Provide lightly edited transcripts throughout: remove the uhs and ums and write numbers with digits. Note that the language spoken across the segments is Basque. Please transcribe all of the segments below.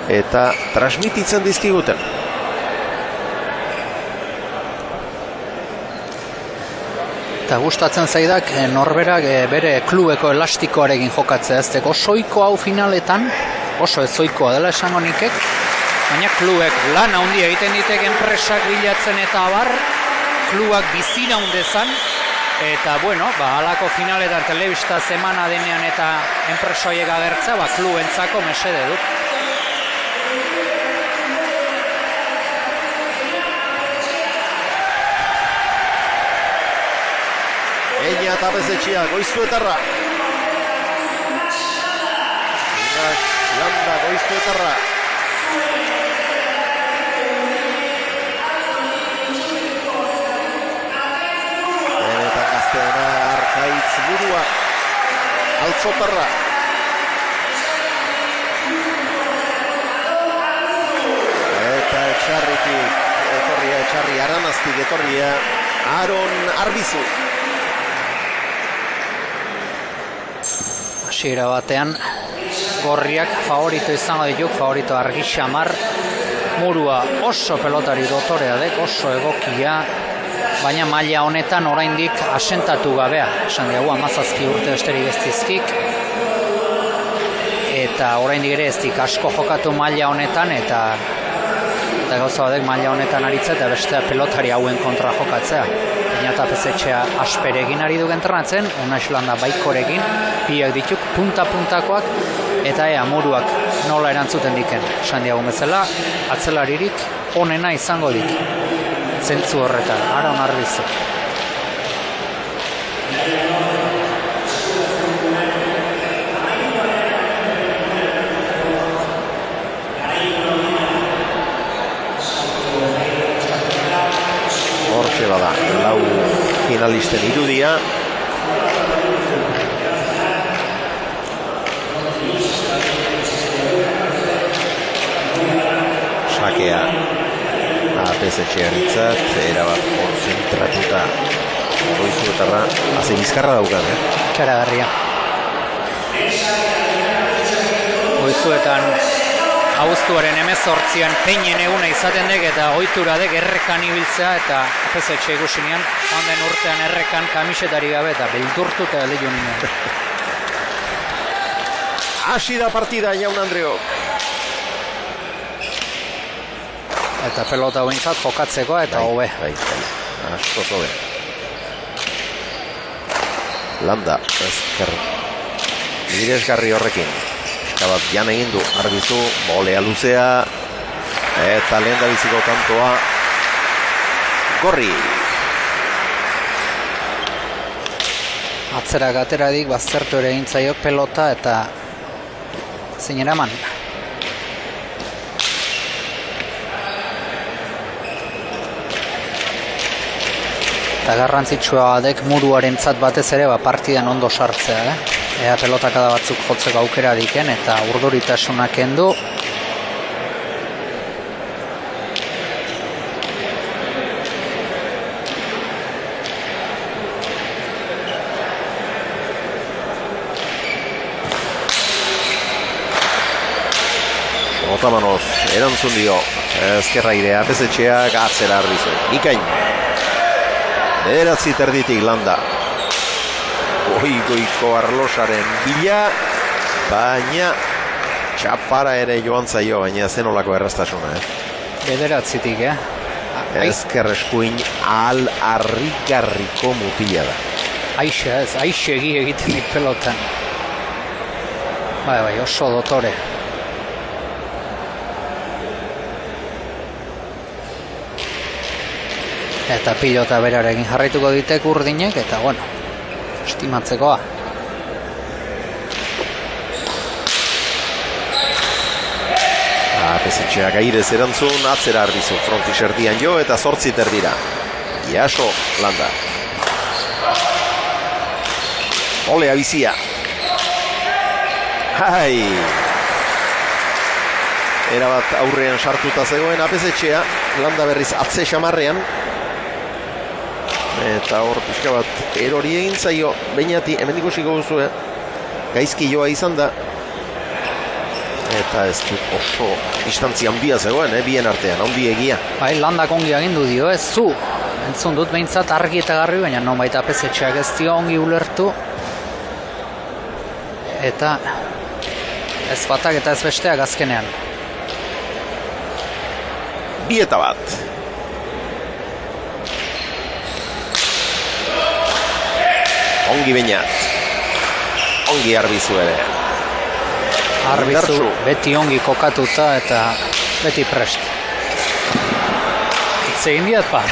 eta transmititzen dizkiguten. Eta gustatzen zaidak norberak bere klubeko elastikoarekin jokatzea, ez deko soiko hau finaletan, oso ez zoikoa dela esango nikek, baina klubek lan handi egiten ditek enpresak bilatzen eta abar, klubak bizina hundezan, eta bueno, halako finaletan telebista semana denean eta enpresoiek agertza, klubentzako mesede dut. Eina eta Pesetxea, Goizuetarra. Landa, Goizuetarra. Benetan gazteena Arkaitz burua. Altzotarra. Eta etxarritik, etxarri aranaztik etorria, Aron Arbizu. Hasiera batean, gorriak favorito izango dituk, favorito argi xamar, murua oso pelotari dotorea dek, oso egokia, baina maila honetan oraindik asentatu gabea, esan diagu 17 urte besterik ez dizkik, eta oraindik ere ez dik asko jokatu maila honetan, eta gauza badek maila honetan aritza eta beste pelotari hauen kontra jokatzea. Baina eta Pesetxea asperegin ari dugen entrenatzen, Unai Landa baikorekin, biak dituk punta-puntakoak, eta muruak nola erantzuten diken. Esan diagun bezala, atzelaririk onena izango dik. Zentzu horretan, Aron Arbizu. Hortxe bada, lau finalisten irudia. Sakea Pesetxearentzat, erabat konzentratuta Goizuetarra, haze bizkarra daukan, Karagarria. Goizuetan abuztuaren 18an peinen eguna izaten dek eta ohitura dek errekan ibiltzea eta Pesetxe ikusinean den urtean errekan kamisetari gabe eta beldurtu eta lehiu ninen. Hasi da partida, Jaun Andreok. Eta pelota hointzat jokatzeko eta hobe. Asko zobe. Landa, ezker miresgarri horrekin. Bat jan egin du Arbizu, bolea luzea, eta lehen da biziko tantoa Gorri. Atzerak ateradik, baztertu ere egin pelota eta zein eraman. Eta garrantzitsua dek muruarentzat batez ere partidan ondo sartzea, Ea pelotakada batzuk jotzeko aukera diken eta urduritasunak kendu. Otamanoz, erantzun dio, ezkerra irea, Pesetxeak atzera Arbizu. Ikain, bederatzi terditik Landa. Goiko arlosaren bila, baina txapara ere joan zaio, baina zenolako erraztasuna. Bederatzitik, Ezker eskuin harrigarriko mutila da. Aixegi egiten dik pelotan. Bai, oso dotore. Eta pilota berarekin jarraituko ditek urdinek, eta bueno, estimatzekoa. Pesetxeak airez erantzun, atzera Arbizu, frontis erdian jo eta 8 terdira. Iaso Landa. Olea bizia. Hai! Erabat aurrean sartuta zegoen Pesetxea, Landa berriz atze xamarrean. Eta hor pixka bat erori egin zaio, bainati, hemen ikusiko duzu, gaizki joa izan da. Eta ez dut oso distantzia handia zegoen, bien artean, handi egia. Bai, Landak ongi agindu dio, ez zu. Entzun dut behintzat argi eta garbi, baina non baita pezetxeak ez dio ongi ulertu. Eta ez batak eta ez besteak azkenean. 2-1. Ongi Beñat. Ongi Arbizu ere. Arbizu beti ongi kokatuta eta beti prest. Itzegin diat pa.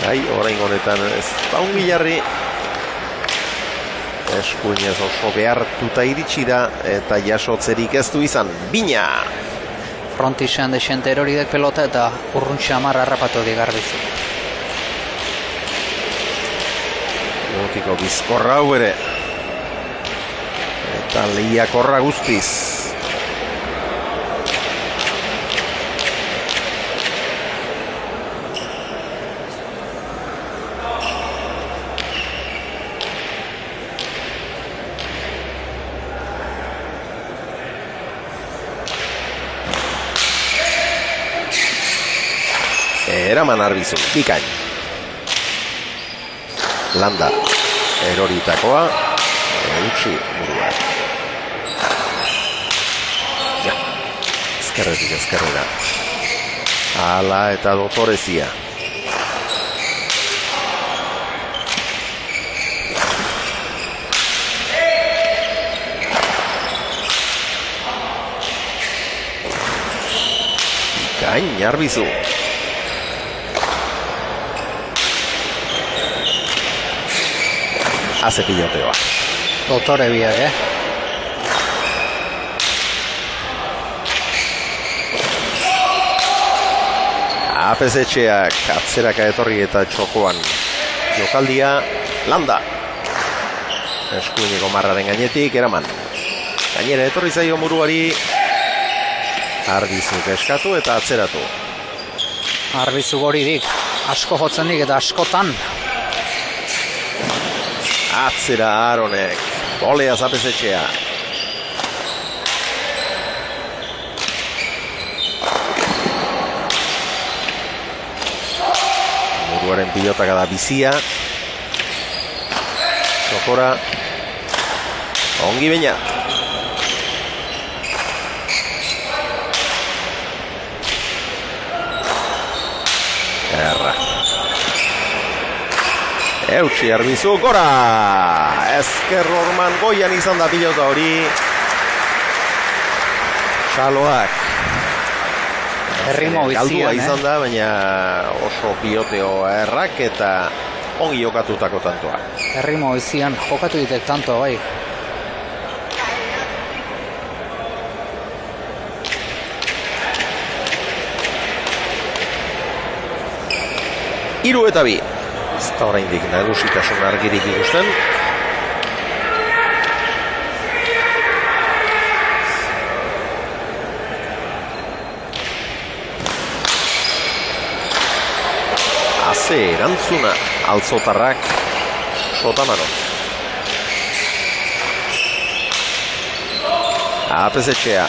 Bai, orain honetan ez da ongi jarri. Eskuinez oso behartuta iritsi da eta jasotzerik ez du izan. Bina! Frontixean desente eroridek pelota eta urruntxe amarra harrapatu dik Arbizu. Motiko bizkorra hau ere. Eta lehiakorra guztiz. Eraman Arbizu, bikain. Landa, eroritakoa, utzi buruak. Ja, ezkerretik ezkerrera. Hala eta dotorezia. Bikain, Arbizu. Haze piloteoa. Dotore biak, Apesetxeak atzeraka etorri eta txokoan jokaldia. Landa. Eskuineko marraren gainetik, eraman. Gainera etorri zaio muruari. Arbizuk eskatu eta atzeratu. Arbizu gori dik, asko jotzen dik eta askotan. Atzera Aronek, goleaz Apesetxea. Muruaren pilotaka da bizia. Txokora. Ongi Beñat. Erra. Eutsi Arbizu, gora! Ezker Orman goian izan da pilota hori. Txaloak. Errimo bizian, Galdua izan da, baina oso piloteo errak eta ongi jokatutako tantoa. Errimo bizian jokatu ditek tanto, bai. Hiru eta bi. Ez da oraindik nagusitasun argirik ikusten. Haze erantzuna altzotarrak Sotamano. Apesetxea.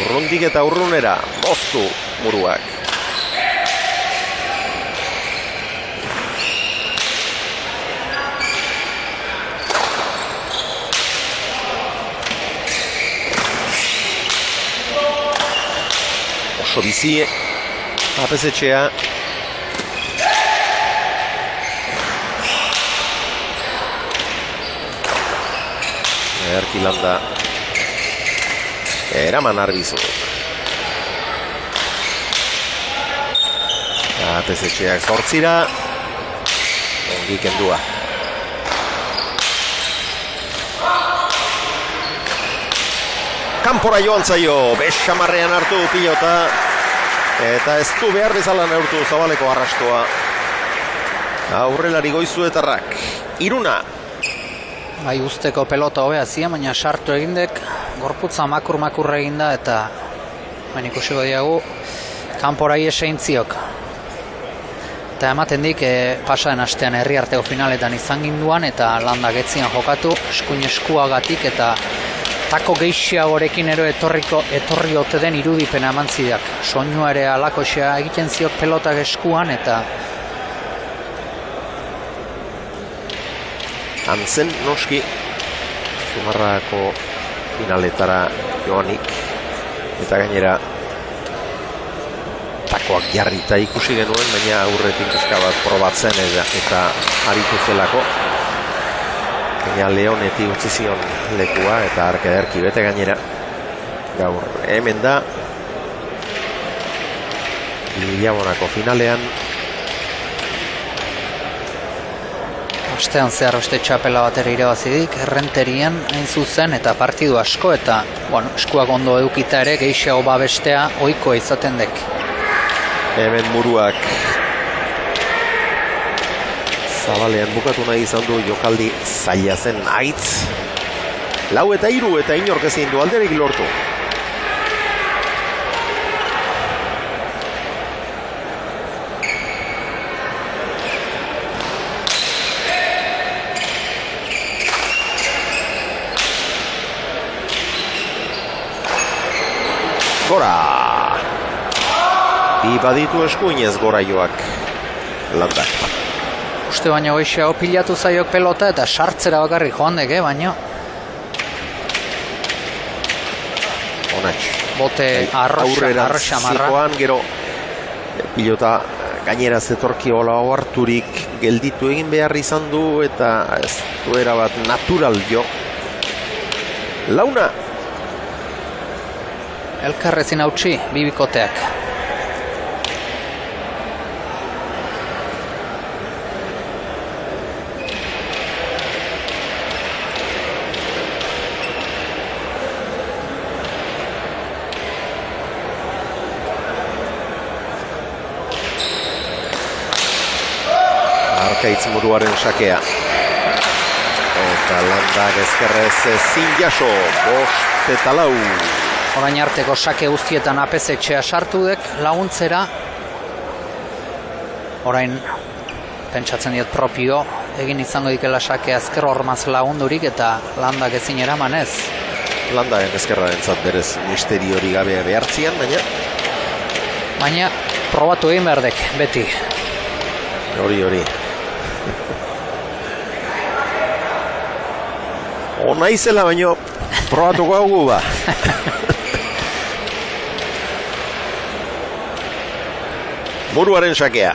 Urrundik eta urrunera. Moztu muruak. Oso bizi, Apesetxea. Erkilanda. Eraman Arbizu. Apesetxeak zortzira. Ongi kendua. Kanpora joan zaio, bexamarrean hartu pilota. Eta ez du behar bezala neurtu Zabaleko arrastoa. Aurrelari Goizuetarrak. Iruna. Bai, usteko pelota hobea zian, baina sartu egindek, gorputza makur eginda eta baina ikusiko diagu kanpora esein ziok. Eta ematen dik pasaren astean herriarteko finaletan izan ginduan eta Landak etzian jokatu, eskuin eskuagatik eta tako gehiagorekin ero etorri ote den irudipena eman zidak. Soinua ere alakoxea egiten ziok pelotak eskuan eta Hantzen noski Zumarrako finaletara joanik eta gainera takoak jarrita ikusi genuen, baina aurretik pixka bat probatzen eta aritu zelako. Baina Leoneti utzi zion lekua eta ark ederki bete gainera. Gaur hemen da Lillabonako finalean. Ostean zehar beste txapela batera irabazidik, Errenterian hain zuzen eta partidu asko eta eskuak ondo edukita ere gehiago babestea ohikoa izaten dek. Hemen buruak zabalean bukatu nahi izan du jokaldi zaila zen aitz. 4-3 eta inork ezin du alderik lortu. Gora! Bi baditu eskuinez gora joak Landak. Uste baina goixeago pilatu zaiok pelota eta sartzera bakarrik joan dek, baina Onatx. bote arroxa marra. Zikoan gero pilota gainera zetorki hola harturik gelditu egin behar izan du eta ez du erabat natural jo. Launa! Elkarrezin hautsi, bibikoteak. Arkaitz muruaren sakea. Eta Landak ezkerrez ezin jaso, 5-4. Orain arteko sake guztietan apezetxea sartu dek laguntzera. Orain pentsatzen diot propio egin izango dikela sake azker hormaz lagundurik eta Landak ezin eraman ez. Landaen ezkerraren zat berez misteriori gabe behartzian, baina probatu egin behar dek, beti. Hori. Ona izela baino probatuko hau ba. Muruaren sakea.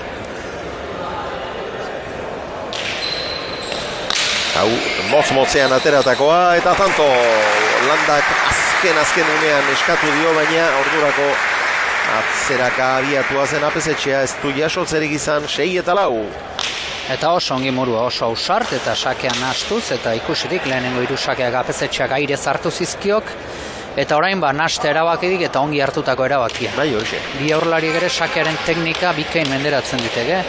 Hau, motz-motzean ateratakoa, eta tanto Landak azken unean eskatu dio, baina ordurako atzeraka abiatua zen apezetxea, ez du jasotzerik izan 6-4. Eta oso ongi Murua, oso ausart eta sakean nastuz, eta ikusirik lehenengo 3 sakeak apezetxeak aire zartu zizkiok, eta orain naste erabakidik eta ongi hartutako erabakia. Bai, horixe. Bi aurrelari ere sakearen teknika bikain menderatzen diteke.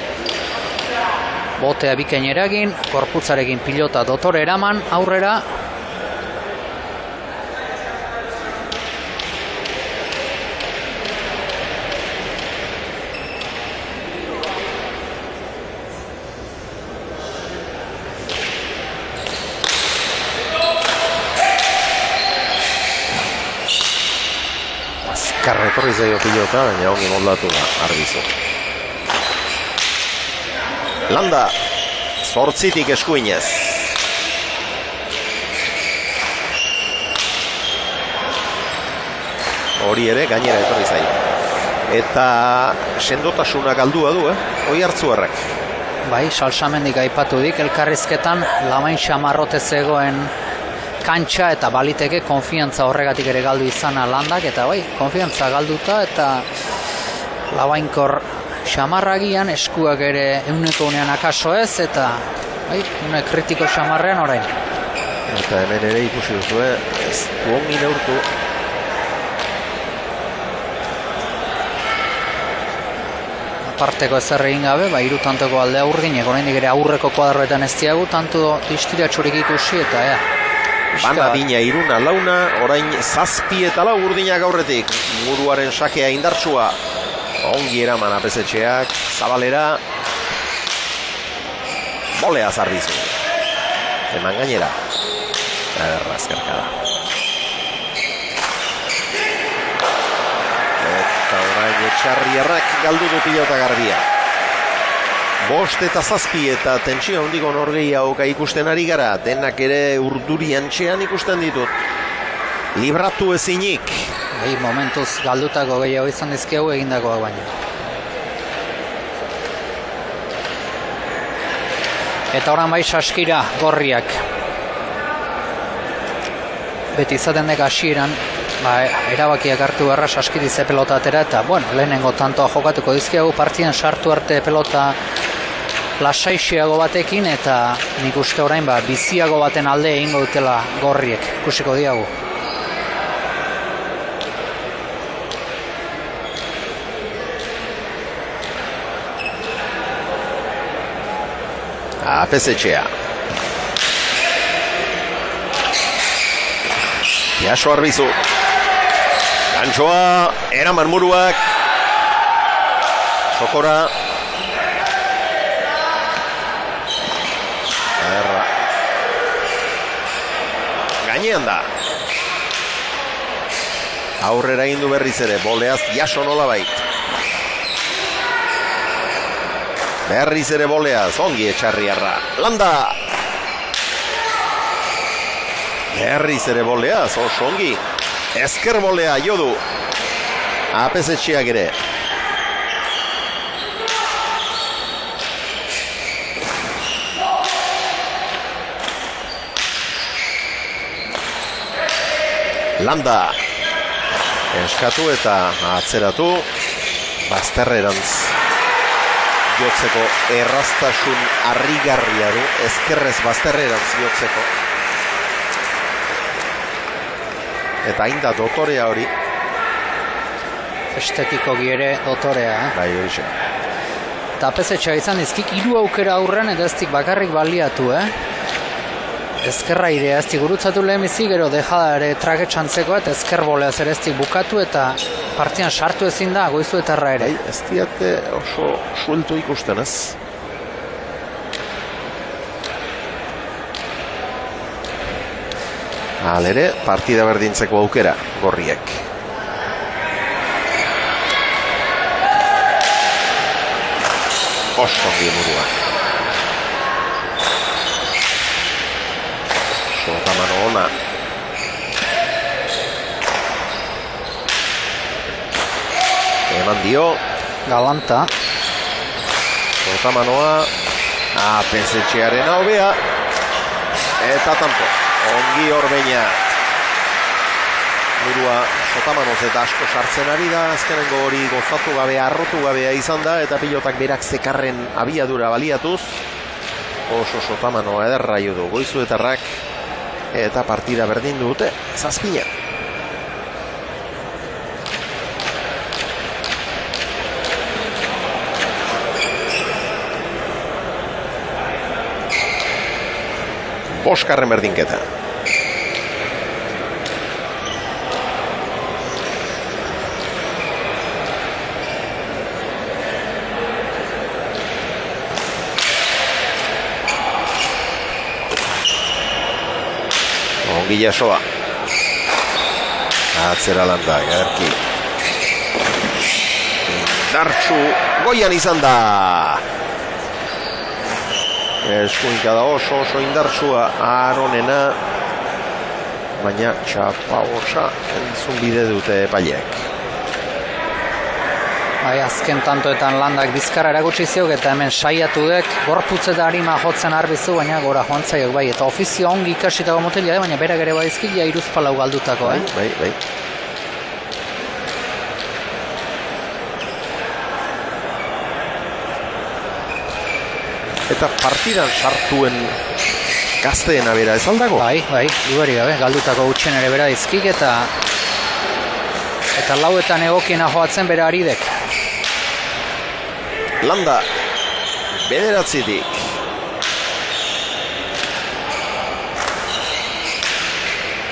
Botea bikain eragin, korputzarekin pilota dotore eraman, aurrera. Karretorri zaio pilota, baina ongi moldatu da, Arbizu. Landa, 8 eskuinez. Hori ere, gainera etorri zaio. Eta sendotasuna galdua du, hoi hartzuarrak. Bai, salsamendik aipatu dik, elkarrizketan Lamain xamarrote zegoen kantxa eta baliteke konfiantza horregatik ere galdu izana Landak, eta bai, konfiantza galduta eta Labainkor xamarragian eskuak ere euneko unean akaso ez, eta bai, une kritiko xamarrean orain. Eta hemen ere ikusi duzu, ez du ongi neurtu. Parteko ezer egin gabe, 3 tantoko aldea urdinek, oraindik ere aurreko kuadroetan ez diagu, tanto distiratxurik ikusi eta Bana bina 3-4, orain 7-4 urdinak aurretik. Muruaren sakea indartsua. Ongi eraman apezetxeak, zabalera. Bolea Arbizu. Eman gainera. Azkerka da. Etxarriarrak galdu du pilota garbia. 5 eta 7 eta tentsio handiko norgehiagoka ikusten ari gara. Denak ere urdurian txean ikusten ditut. Libratu ezinik. Momentuz galdutako gehiago izan dizkiago egindakoa baina. Eta oran bai saskira gorriak. Beti izaten dek hasieran erabakiak hartu beharra saskirize pelota atera eta lehenengo tantoa jokatuko dizkiago partidan sartu arte pelota lasaixiago batekin eta nik uste orain biziago baten alde egingo dutela gorriek, ikusiko diagu. Apesetxea. Jaso Arbizu. Gantxoa, eraman muruak. Sokora. Erra. Gainean da. Aurrera egin du berriz ere, boleaz Jaso nolabait. Berriz ere boleaz, ongi Etxarriarra. Landa! Berriz ere boleaz, oso ongi. Ezker bolea, jodu. Apesetxeak ere. Landa. Eskatu eta atzeratu. Bazterrerantz. Jotzeko erraztasun harrigarria du, ezkerrez bazterrerantz jotzeko. Eta hain da dotorea hori. Estetikoki ere dotorea, Bai, hori. Eta apesetxea izan izkik 3 aukera aurrean eta eztik bakarrik baliatu, Ezkerra ire eztik gurutzatu lehemizi, gero dejada ere traketxantzeko eta ezker boleaz ere eztik bukatu eta partian sartu ezin da Goizuetarra ere. Bai, ez diate oso suelto ikusten ez. Halere, partida berdintzeko aukera, gorriek. Oso ongi muruak. Sotamano ona. Eman dio. Galanta. Sotamanoa. Apesetxearen hobea. Eta tanto. Ongi Orbeña. Murua Sotamanoz eta asko sartzen ari da. Azkenengo hori gozatu gabea, arrotu gabea izan da. Eta pilotak berak zekarren abiadura baliatuz. Oso Sotamanoa ederra jo du Goizuetarrak. Eta partida berdin dute, 7. Boskarren berdinketa. Jasoa. Atzera Landa, Gerki. Indartsu goian izan da. Eskuinka da oso indartsua Aronena. Baina txapa osa entzun bide dute epaileak. Azken tantoetan Landak bizkarra erakutsi ziok eta hemen saiatu dek gorputz eta harima jotzen Arbizu, baina gora joan zaiok bai. Eta ofizio ongi ikasitako motila, baina berak ere badizkila 3 galdutako. Bai. Eta partidan sartuen gazteena bera ez aldago? Bai, duari gabe, galdutako gutxen ere bera dizkik eta lauetan egokiena joatzen bera aridek. Landa, 9.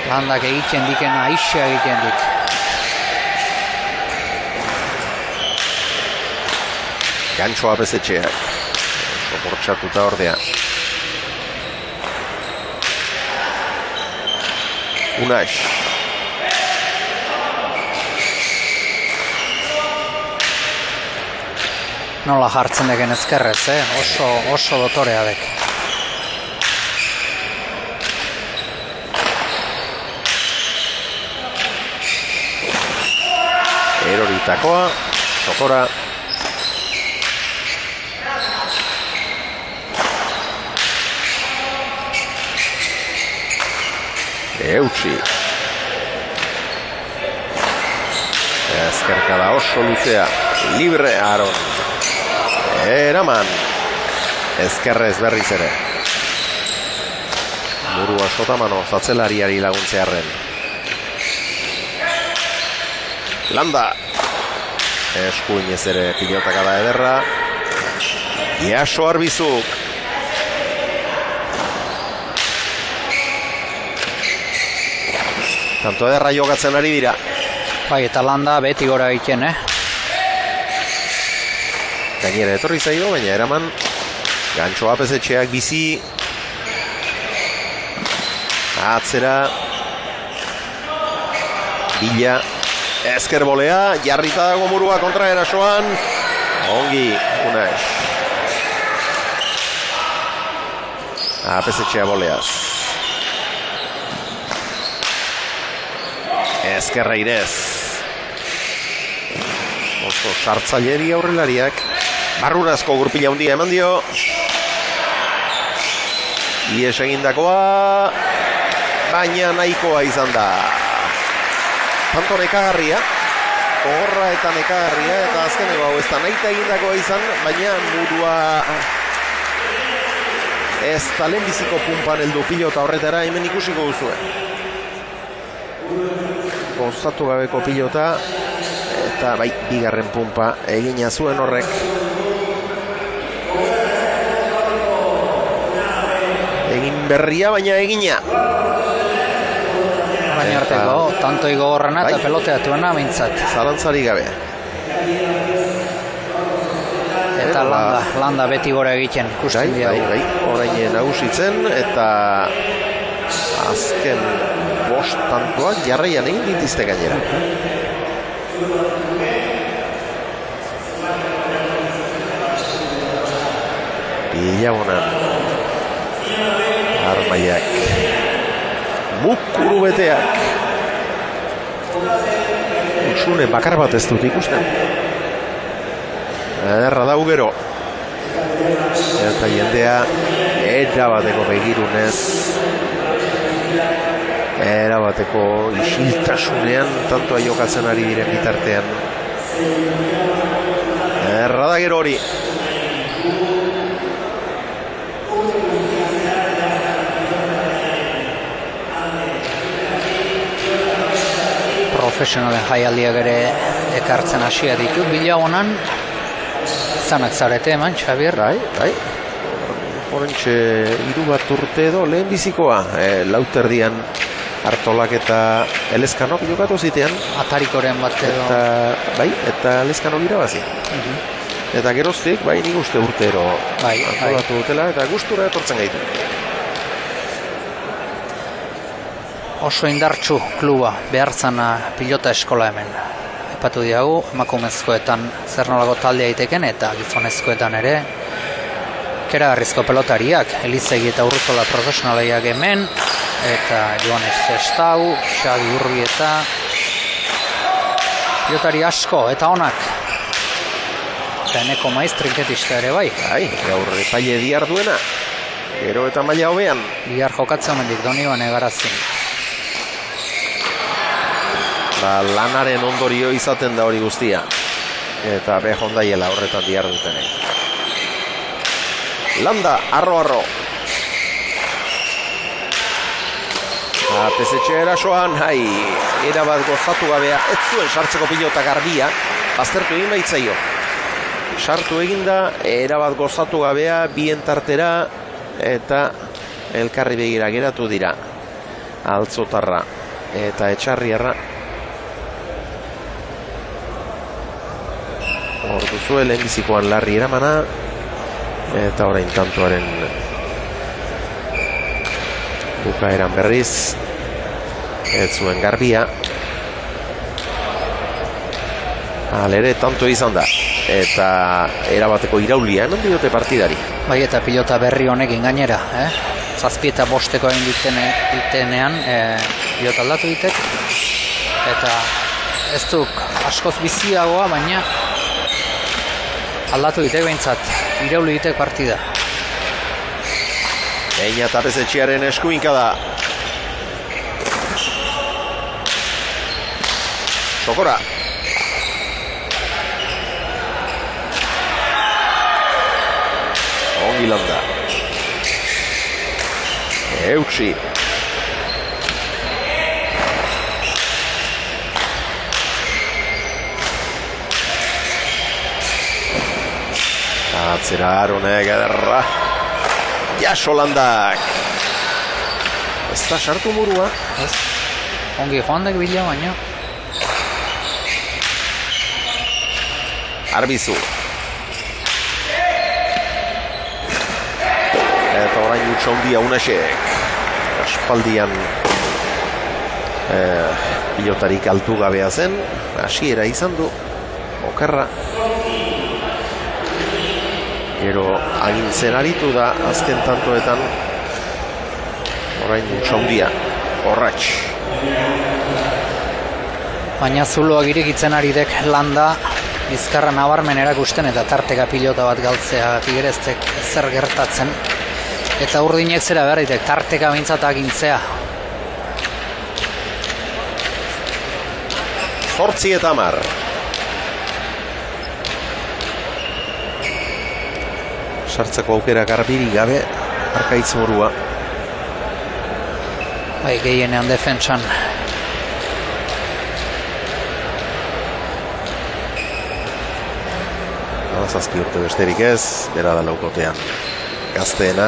Landak egiten dikena, aixea egiten dik. Gantxoa Apesetxeak. Soportxatuta ordea. Unax. Nola jartzen degen ezkerrez, oso dotorea dek. Eroritakoa, Sokora. Eutsi. Ezkerkada oso luzea. Libre Aron. Eraman. Ezkerrez berriz ere. Burua sotamano zatzelariari laguntzearren. Landa. Eskuinez ere pilotakada ederra. Iaso Arbizuk. Tanto ederra jokatzen ari dira. Bai, eta Landa beti gora egiten, Gainera etorri zaio, baina eraman gantxoa pezetxeak bizi. Atzera. Bila. Ezker bolea, jarrita dago murua kontra erasoan. Ongi, Unai. Pezetxea boleaz. Ezkerra irez. Oso sartzaileri aurrelariak. Barrurazko gurpila handia eman dio. Ies egindakoa. Baina nahikoa izan da. Tanto nekagarria. Gogorra eta nekagarria. Eta azkeneko hau ez da nahita egindakoa izan. Baina murua ez talenbiziko pumpan heldu pilota horretara hemen ikusiko duzue. Gozatu gabeko pilota. Eta bai, bigarren pumpa egina zuen horrek. Egin berria, baina egina. Baina arteko, tantoi gogorrena eta peloteatuena mintzat. Zalantzari gabe. Eta Landa beti gora egiten ikusten dira. Bai, orain nagusitzen eta azken bost tantoak jarraian egin ditizte gainera. Bilabonan Armaiak Mukuru beteak Utsune bakar bat ez dut ikusten. Ederra dau gero. Eta jendea erabateko begirunez, erabateko isiltasunean tantoa jokatzen ari diren bitartean. Ederra da gero hori. Profesionalen jaialdiak ere ekartzen hasia ditu. Bilagonan zanak zarete eman, Xabier? Bai. Horentxe, 3 bat urte edo lehen bizikoa. Lauterdian Artolak eta Elezkanok jokatu zitean. Atarikoren bat edo. Eta Elezkanok irabazi. Eta geroztik, nik uste urtero antolatu dutela, eta gustura etortzen gaitu. Oso indartsu kluba, behar zana pilota eskola hemen. Epatu diagu, emakumezkoetan zer nolako taldea iteken eta gizonezkoetan ere. Keragarrizko pelotariak, Elizegi eta Urruzola profesionalaiak hemen, eta Joanes Zestau, Xabi Urrieta, pilotari asko eta onak. Eta eneko maiz trinketista ere bai. Gaur epaile diar duena, gero eta maila hobean. Bihar jokatzen mendik Donibane Garazin. Lanaren ondorio izaten da hori guztia. Eta behondaiela horretan diar dutenei. Landa, arro. Pezetxe erasoan, erabat gozatu gabea, ez zuen sartzeko pilota garbia, baztertu egin baitzaio. Sartu eginda, erabat gozatu gabea, bien tartera, eta elkarri begira geratu dira. Altzotarra eta Etxarriarra. Ordu zuen lehenbizikoan Larri eramana, eta orain tantoaren bukaeran berriz, ez zuen garbia. Alere, tanto izan da. Eta erabateko iraulia eman diote partidari. Bai, eta pilota berri honekin gainera, Zazpi eta bosteko egin ditenean, pilota aldatu ditek. Eta ez duk askoz biziagoa, baina aldatu ditek behintzat, irauli ditek partida. Eina tapezetxearen eskuinka da. Sokora. Ongi landa. Eutsi. Atzera Aronek ederra. Jaso landak. Ez da sartu murua. Ongi joandek bila baina. Arbizu. Eta orain utxa hundia Unasek. Aspaldian pilotarik altu gabea zen. Hasiera izan du. Okerra. Gero agintzen aritu da azken tantoetan. Orain utxa hundia. Horratx. Baina zuloak irekitzen ari dek landa. Bizkarra nabarmen erakusten eta tarteka pilota bat galtzea Tigrestek zer gertatzen. Eta urdinek zera behar ditek, tarteka bintzat agintzea. 8 eta 10. Sartzeko aukera garbirik gabe, Arkaitz morua. Bai, gehienean defentsan. Zazpi urte besterik ez, bera da laukotean gazteena.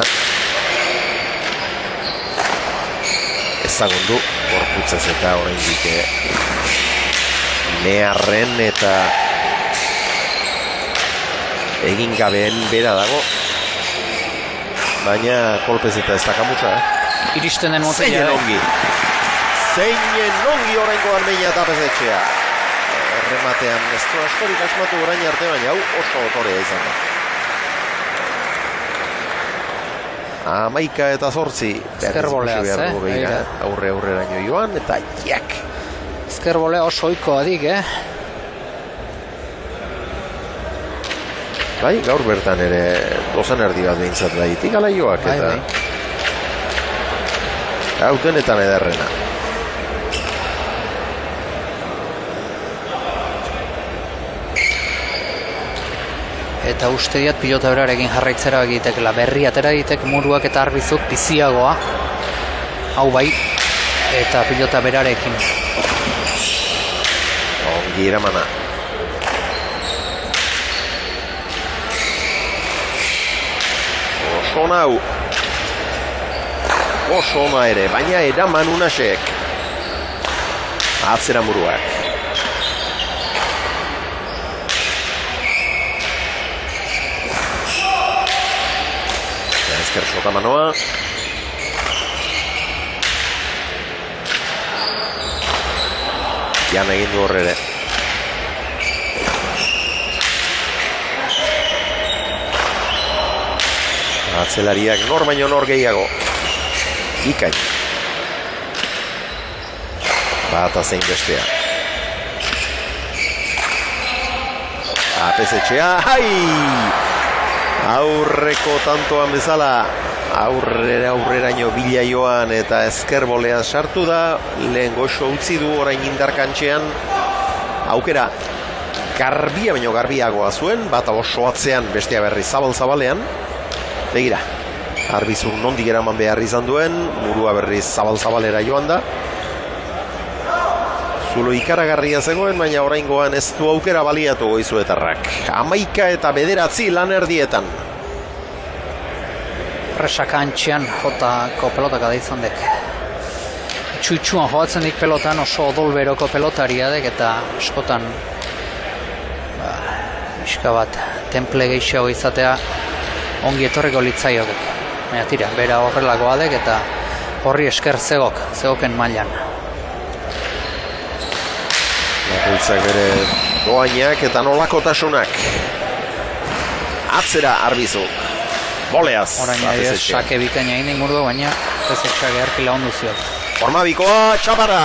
Ezagundu, gorputzez eta oraindik neharren eta egin gabeen bera dago. Baina kolpez eta ez dakamutza, Iristen den motila. Zeinen ongi. Zeinen ongi oraingo Armeina eta pezetxea. Rematean ez du askorik asmatu orain arte, baina hau oso otorea izan da. 11 eta 8. Ezkerboleaz, Aurreraino joan eta jak. Ezkerbolea oso oiko adik, Bai, gaur bertan ere dozan erdi bat behintzat daitik alaioak eta hautenetan ederrena. Eta uste diat pilota berarekin jarraitzera egitekela. Berri atera ditek muruak eta arbizuk biziagoa. Hau bai, eta pilota berarekin. Ongi eramana. Oso nau. Oso ona ere, baina eraman Unasek. Atzera muruak. Ezker sotamanoa. Jan egin du horre ere. Atzelariak nor baino nor gehiago. Ikain. Bata zein bestea. Apesetxea. Aurreko tantoan bezala aurreraino bila joan eta ezkerbolea sartu da. Lehen goxo utzi du orain indarkantxean. Aukera garbia baino garbiagoa zuen. Bata oso atzean, bestea berri zabal-zabalean. Begira, arbizur nondik eraman behar izan duen. Murua berriz zabal-zabalera joan da. Zulo ikaragarria zegoen, baina oraingoan ez du aukera baliatu Goizuetarrak. 11 eta 9 lan erdietan. Presaka antxean jotako pelotak adaitzan dek. Txutxuan joatzen dik pelotan oso odolberoko pelotaria dek eta askotan iska bat temple gehiago izatea ongi etorriko litzaiok. Baina tira, bera horrelakoa dek eta horri esker zegoken mailan. Bakoitzak bere doainak eta nolakotasunak. Atzera Arbizu. Boleaz. Orain ez sake bikaina egin murua, baina pesetxak eharki laundu zio. Formabikoa txapara.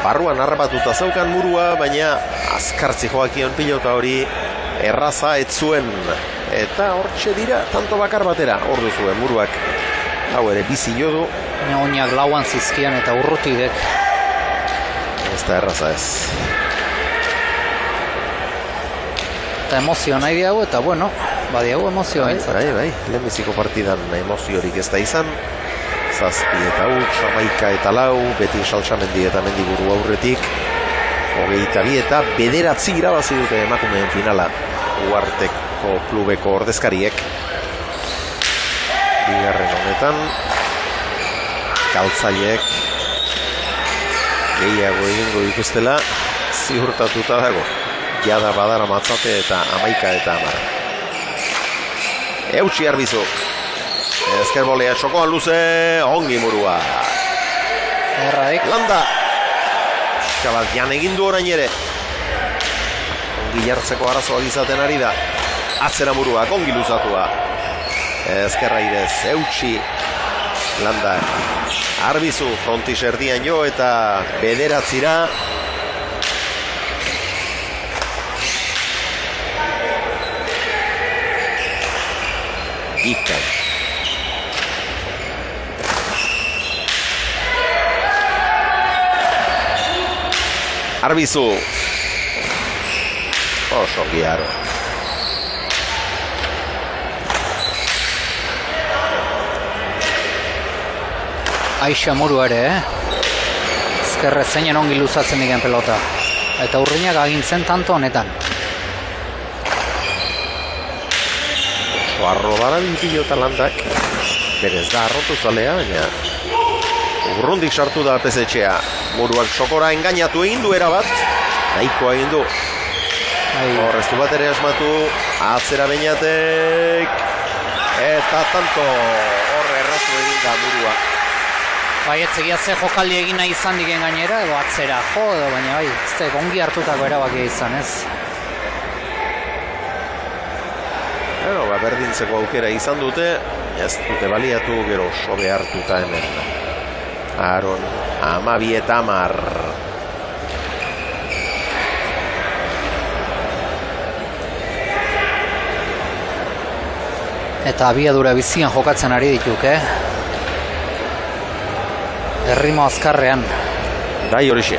Barruan harrapatuta zaukan murua, baina azkartzi joakion pilota hori erraza ez zuen. Eta hortxe dira, tanto bakar batera, hor duzuen muruak. Hau ere bizi jodu. Oinak lauan zizkian eta urrutidek. Ez da erraza ez. Eta emozio nahi diago, eta bueno, badiago emozio haintzat. Bai, lehenbiziko partidan emoziorik ez da izan. Zazpi eta huts, 11 eta 4, beti Saltsamendi eta Mendiburu aurretik. 22 eta 9 irabazi dute emakumeen finala. Uharteko klubeko ordezkariek. Bigarren honetan, galtzaileek gehiago egingo ikustela ziurtatuta dago. Jada badara matzate eta 11 eta 10. Eutsi Arbizu. Ezker bolea txokoan luze, ongi murua. Erradik. Landa. Eskabat jan egindu orain ere. Ongi jartzeko arazoak izaten ari da. Atzera muruak, ongi luzatua. Ezkerra irez, eutsi. Landa. Arbizu, frontis erdian jo eta 9. Ikan. Arbizu. Oso giaro. Aixa muru ere, Ezkerre zeinen ongi luzatzen digen pelota. Eta urriñak agintzen tanto honetan. Arro bara bilpilota Landak. Berez da arrotu zalea, baina urrundik sartu da pezetxea. Muruak sokora engainatu egin du erabat. Nahikoa egin du. Horreztu bat ere asmatu. Atzera Beñatek. Eta tanto horre erratu egin da murua. Bai, etzegia ze jokaldi egin nahi izan digen gainera, edo atzera jo, edo baina bai, ez ongi hartutako erabakia izan, ez? Berdintzeko aukera izan dute, ez dute baliatu, gero sobe hartuta hemen. Aron, 12 eta 10. Eta abiadura bizian jokatzen ari dituk, Errimo azkarrean. Bai horixe.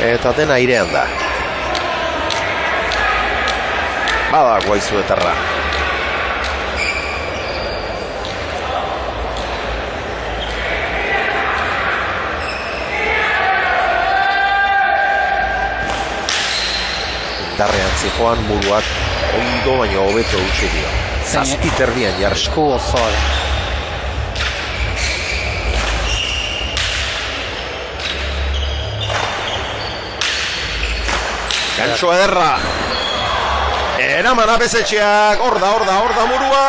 Eta dena airean da. Bada guaizu etarra. Indarrean zijoan muruak ondo baino hobeto utzi dio. Zazpiterdian jarri. Esku osoa. Gantxo ederra. Eraman apesetxeak, hor da murua.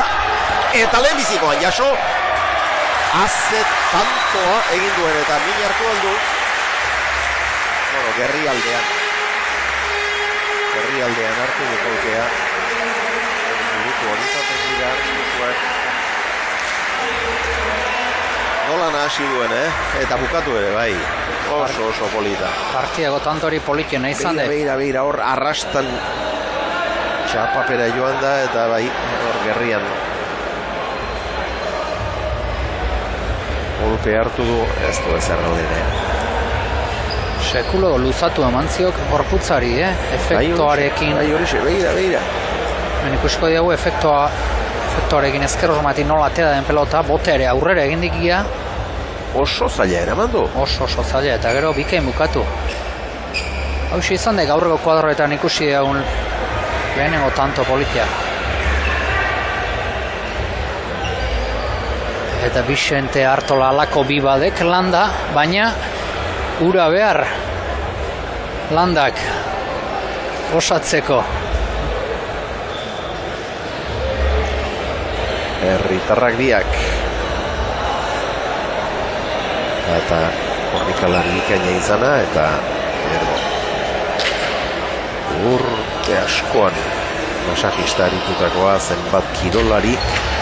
Eta lehenbizikoan jaso. Aze tantoa egin duen eta min hartu aldu. Gerri aldean hartu dukolkea. Burutu horizaten dira. Nola nahasi duen, Eta bukatu ere, bai. Oso polita. Partiago tantori politena izan dut. Beira, hor arrastan txapapera joan da, eta bai, hor gerrian. Golpe hartu du, ez du ezer gaudene. Sekulo luzatu eman ziok gorputzari, efektoarekin. Bai, horixe, beira. Ben ikusko diagu efektoarekin ezker hormatik nola atera den pelota, bote ere aurrera egin dikia. Oso zaila eraman du. Oso zaila, eta gero bikain bukatu. Hau izan da gaurreko kuadroetan ikusi daun lehenengo tanto politia. Eta Vicente Artola alako bi badek Landa, baina ura behar Landak osatzeko. Herritarrak biak. Eta kornikalari bikaina izana eta urte askoan masajista aritutakoa, zenbat kirolari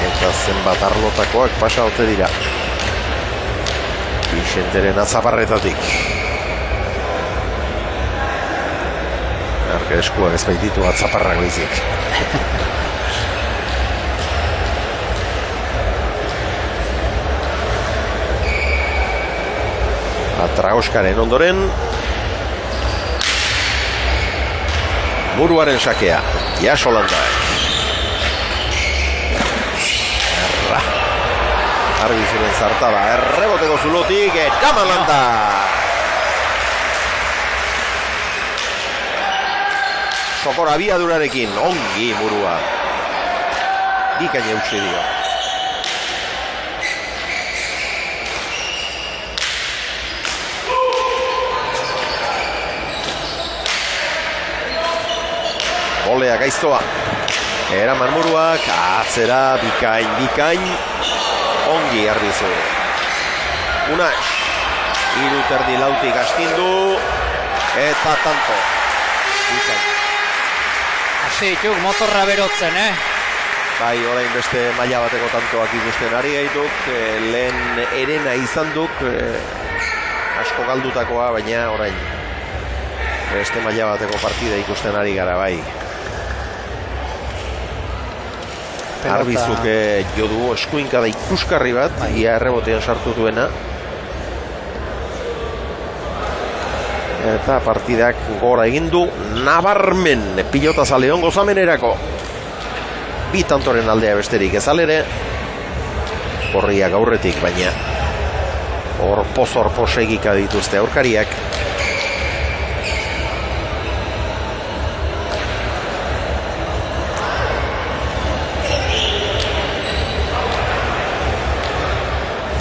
eta zenbat arlotakoak pasa ote dira Bixenteren atzaparretatik. Arke eskuak ez baititu atzaparrak baizik. Tragoskaren ondoren Muruaren sakea Jasolandak Arbizuren zartada erreboteko zulotik Jamalanda Sokora abiadurarekin ongi Murua bikaina eutsi dio. Olea gaiztoa eraman Muruak atzera bikain ongi Arbizu Unax iruterdi lautik astindu eta tanto Hasi dituk motorra berotzen, Bai, orain beste maila bateko tantoak ikusten ari gaituk, lehen erena izan duk asko galdutakoa, baina orain beste maila bateko partida ikusten ari gara bai. Arbizuk jo du eskuinkada ikuskarri bat, ia errebotean sartu duena. Eta partidak gora egin du nabarmen pilotazale on gozamenerako. Bi tantoren aldea besterik ezalere. Gorriak aurretik, baina orpoz egika dituzte aurkariak.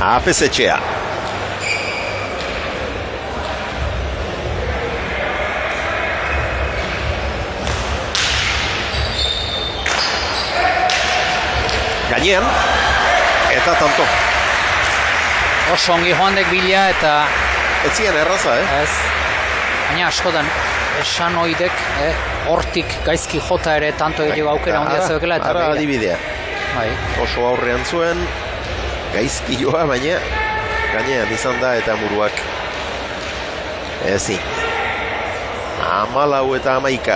Apesetxea. Gainean eta tanto. Oso ongi joandek bila eta ez ziren erraza, Ez. Baina askotan esan oidek, hortik gaizki jota ere tanto egiteko aukera ondia zeukela eta ara adibidea. Bai. Oso aurrean zuen gaizki joa, baina gainean izan da eta Muruak ezin. 14 eta 11.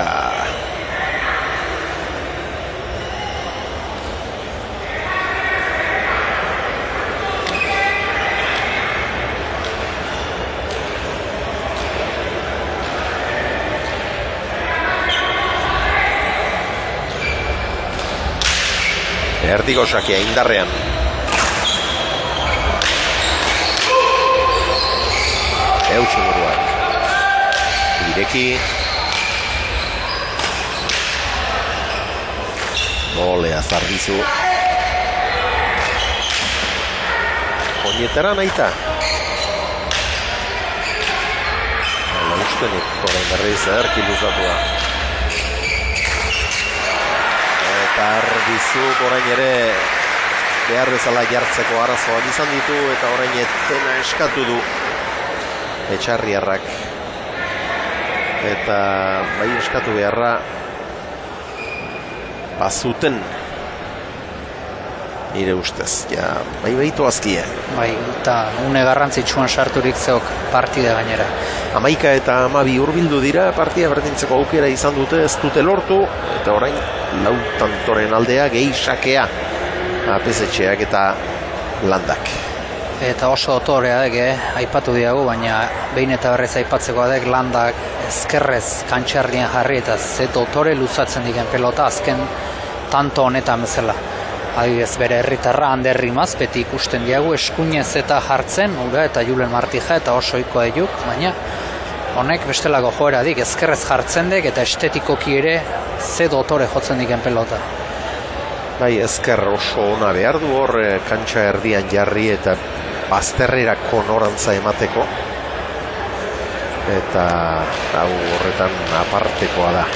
Erdiko sakea indarrean. Eutxo Muruak. Ireki. Olea Zarbizu. Oinetara nahita. Laustenik koren berriz erki luzatua. Eta Arbizu orain ere behar bezala jartzeko arazoak izan ditu eta orain etena eskatu du Etxarriarrak. Eta bai eskatu beharra bazuten nire ustez. Ja, bai behitu azkia. Bai, eta une garrantzitsuan sarturik zeok partida gainera. 11 eta 12 hurbildu dira, partida berdintzeko aukera izan dute, ez dute lortu, eta orain lau tantoren aldea gehi sakea. Apesetxeak eta Landak. Eta oso dotorea dek, aipatu diagu, baina behin eta berrez aipatzeko adek Landak ezkerrez kantxarrien jarri eta ze dotore luzatzen diken pelota azken tanto honetan bezala. Adibidez bere herritarra Ander Rimaz, beti ikusten diagu eskuinez eta jartzen, ura eta Julen Martija eta oso ohikoa diuk, baina honek bestelako joera dik, ezkerrez jartzen dek eta estetikoki ere ze dotore jotzen diken pelota. Bai, ezker oso ona behar du hor kantxa erdian jarri eta bazterrerako norantza emateko. eta hau horretan apartekoa da.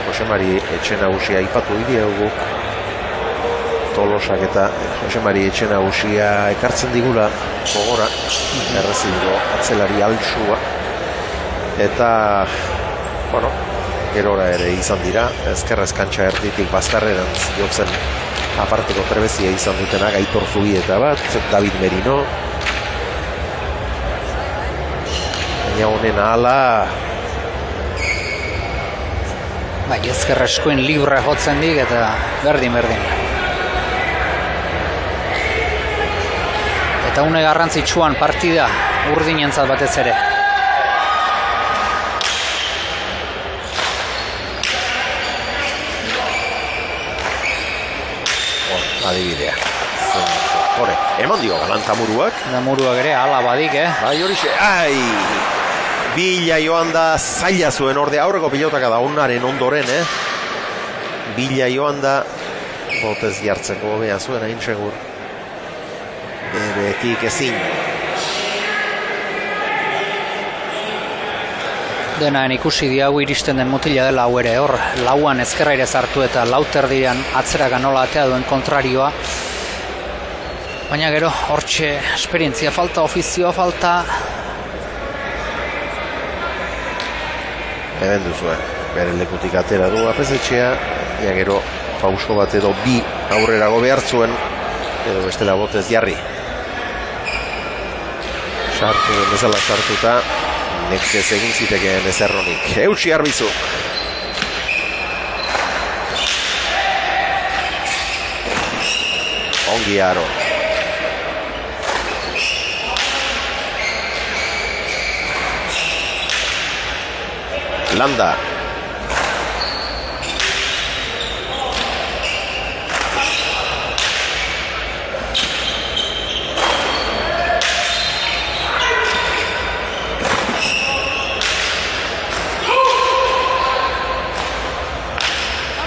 Jose Mari etxe nagusia aipatu dugu Tolosak eta Jose Mari etxe nagusia ekartzen digula gogora errezigo atzelari altsua eta bueno, gerora ere izan dira ezkerrez kantxa erditik bazterrerantz jotzen aparteko trebezia izan dutena Aitor Zubieta bat, David Merino baina honen ahala bai, ezker eskuin libre jotzen dik eta berdin eta une garrantzitsuan partida urdinentzat batez ere. Adibidea. Hore, eman dio galantamuruak. Muruak ere, ala badik, Bai, horixe, Bila joan da zaila zuen orde aurreko pilotaka da onaren ondoren, Bila joan da botez jartzeko bea zuen hain segur. Betik ezin. Denaen ikusi diagu iristen den mutila dela hau ere, hor lauan ezkerra ere zartu eta lauterdian atzera ganola atea duen kontrarioa. Baina gero, hortxe esperientzia falta, ofizioa falta. Hemen duzue, bere lekutik atera du apesetxea, ja gero pauso bat edo bi aurrerago behar zuen, edo bestela botez jarri. Sartu, bezala sartuta, nekez egin zitekeen ezerronik. Eutsi Arbizu. Ongi aro. Landa.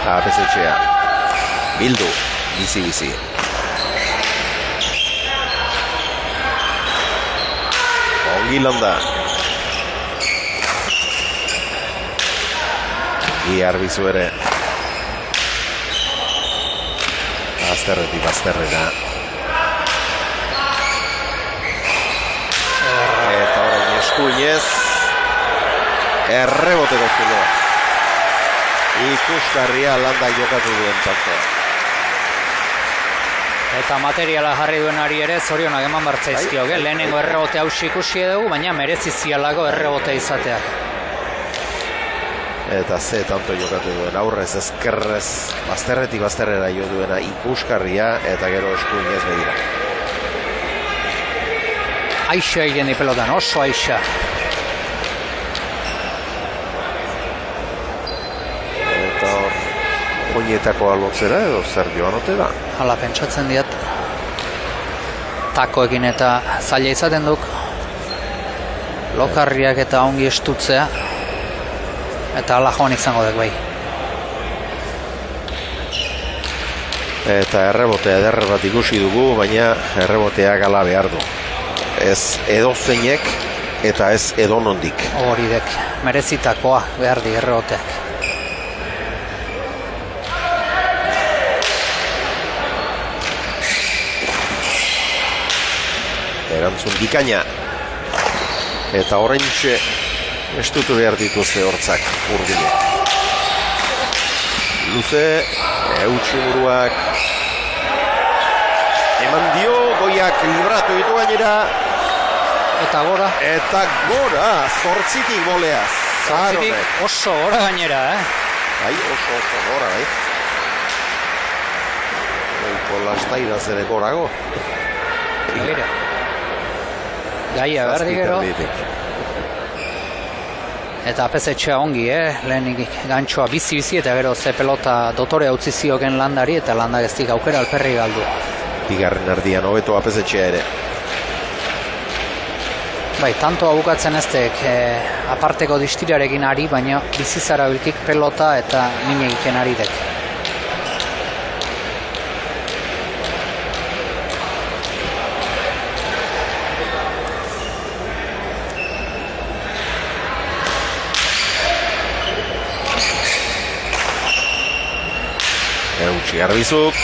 Apesetxea. Bildu. Bizi. Ongi Landa. Arbizu ere bazterrera eta orain eskuinez erreboteko zuloa ikusgarria Landa jokatu duen tanto eta materiala jarri duenari ere zorionak eman bartzaizkio, lehenengo errebote hausi ikusi dugu, baina merezizialako errebote izateak. Eta ze tanto jokatu duen aurrez ezkerrez bazterrera jo duena ikuskarria eta gero eskuinez begira. Aixa egin di pelotan, oso aixa. Eta oinetako alotzera edo zer joan ote da? Hala pentsatzen diat. Takoekin eta zaila izaten duk. Lokarriak eta ongi estutzea. Eta ala joan izango dek bai. Eta errebotea ederre bat ikusi dugu, baina erreboteak ala behar du. Ez edozeinek eta ez edonondik. Hori dek, merezitakoa behar di erreboteak. Erantzun bikaina. Eta oraintxe estutu behar dituzte hortzak urdinek. Luze, eutxi buruak. Eman dio, goiak libratu ditu gainera. Eta gora. Zortzitik goleaz. Zortzitik oso gora gainera, Bai, oso gora, bai. Oiko lastairaz ere gorago. Gaira. Gaia, berdi gero. Eta apesetxea ongi, lehenik gantxoa bizi eta gero ze pelota dotore utzi zioken Landari eta Landak ez dik aukera alperri galdu. Bigarren erdian hobeto apesetxea ere. Bai, tanto abukatzen eztek aparteko distirarekin ari, baina bizizara bilkik pelota eta mine egiten ari dek. Eutsi Arbizuk.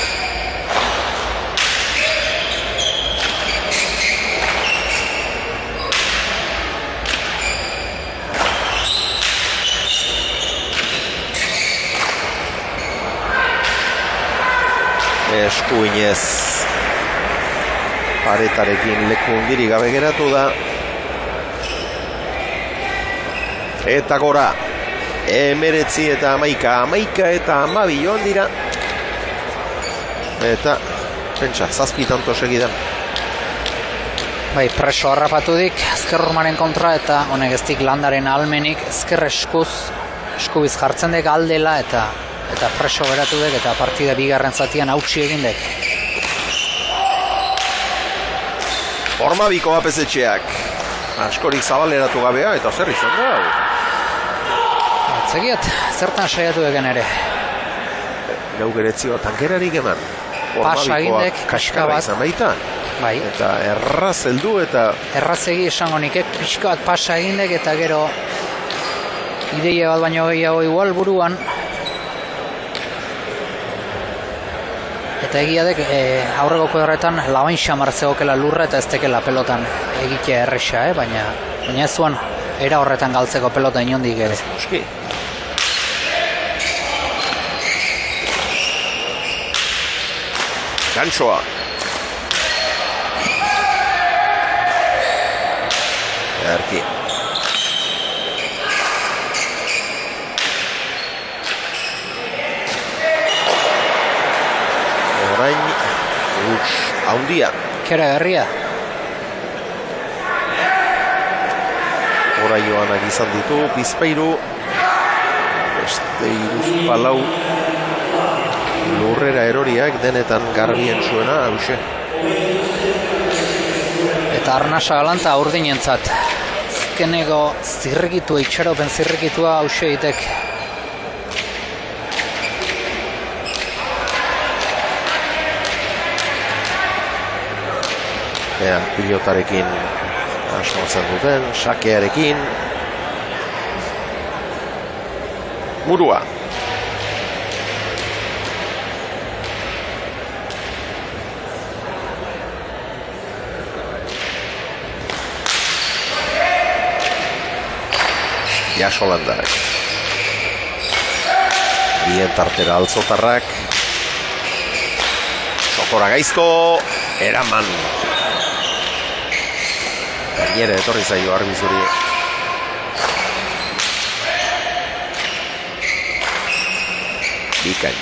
Eskuinez paretarekin leku hundirik gabe geratu da. Eta gora 19 eta 11 eta 12 joan dira. Eta pentsa, 7 tanto segidan. Bai, preso harrapatudik ezker hormaren kontra eta honek ez dik Landaren almenik ezker eskubiz jartzen dek aldela eta preso beratu dek eta partida bigarren zatian hautsi egin dek. Horma biko apezetxeak. Askorik zabaleratu gabea eta zer izan da. Atzegiat, zertan saiatu egen ere. Gau geretzioa tankerarik eman. Pasa egindek, kaska bat. Izan baita. Bai. Eta erraz heldu eta... Errazegi esango nik, pixka bat pasa egindek eta gero ideia bat baino gehiago igual buruan. Eta egia dek, aurregoko horretan labain xamar zegoekela lurra eta ez tekela pelotan egitea erresa, baina ez zuen era horretan galtzeko pelota inondik ere. Noski. Gantsoa. Erki. Orain, huts haundia. Kera herria. Hora joanak izan ditu, Bizpairu. Beste iruzpalau. Lurrera eroriak denetan garbien zuena, hause. Eta arnasa galanta urdinentzat. Azkenego zirrikitua, itxaropen zirrikitua hause egitek. Ea, pilotarekin asmatzen duten, sakearekin. Murua. Jasolandak. Bien tartera altzotarrak. Sokora gaizto, eraman. Gainera etorri zaio Arbizuri. Bikain.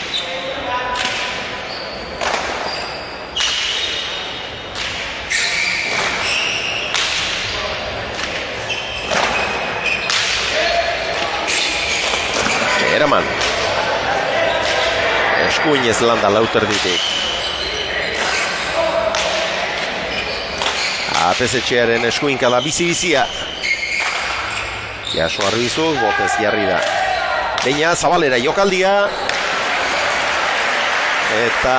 Eraman. Eskuinez Landa lauterditik. Apezetxearen eskuinkala bizi-bizia. Jaso Arbizuk, botez jarri da. Beina, zabalera jokaldia. Eta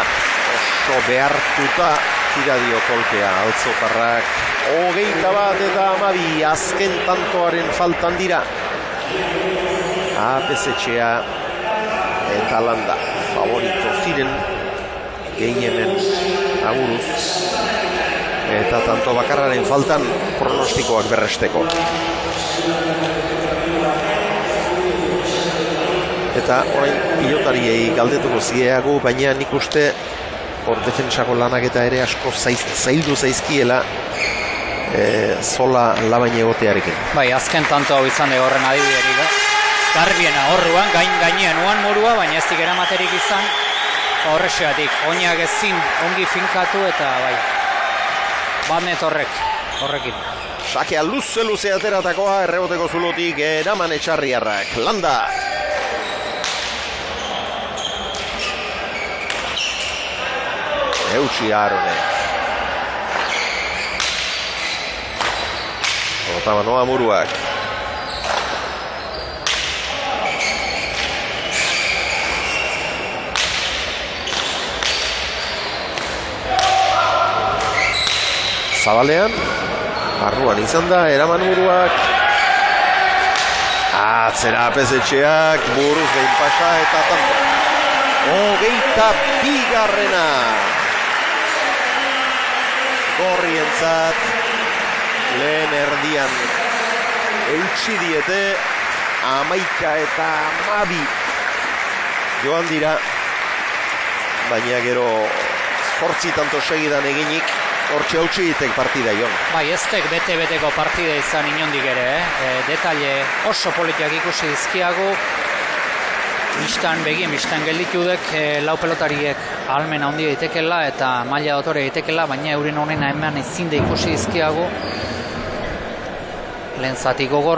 oso behartuta tira dio kolpea. Altzotarrak 21 eta 12 azken tantoaren faltan dira. Apezetxea eta Landa favorito ziren gehienen aburuz. Eta tanto bakarraren faltan pronostikoak berresteko. Eta orain pilotariei galdetuko zieago, baina nik uste hor defensako lanak eta ere asko zaildu zaizkiela zola labain egotearekin. Bai, azken tanto hau izan de horren adibiderik. Garbiena horruan, gainean uan Murua, baina ez dik eramaterik izan. Horrexeatik, oinak ezin ongi finkatu eta bai. Badnet horrekin. Sakea luze ateratakoa erreboteko zulotik eraman etxarriarrak. Landa. Eutsi Aronek. Otamanoa Muruak. Zabalean, barruan izan da, eraman Muruak. Atzera apezetxeak, buruz behin pasa eta tanto. 22. Gorrientzat lehen erdian eutsi diete 11-12 joan dira, baina gero 8 tanto segidan eginik hortxe hautsi ditek partida joan. Bai, ez tek bete-beteko partida izan inondik ere, detalle oso politiak ikusi dizkiagu, bistan gelditudek lau pelotariek ahalmen handia ditekela eta maila dotore ditekela, baina euren honena eman ezin da ikusi dizkiagu. Lehen zati gogor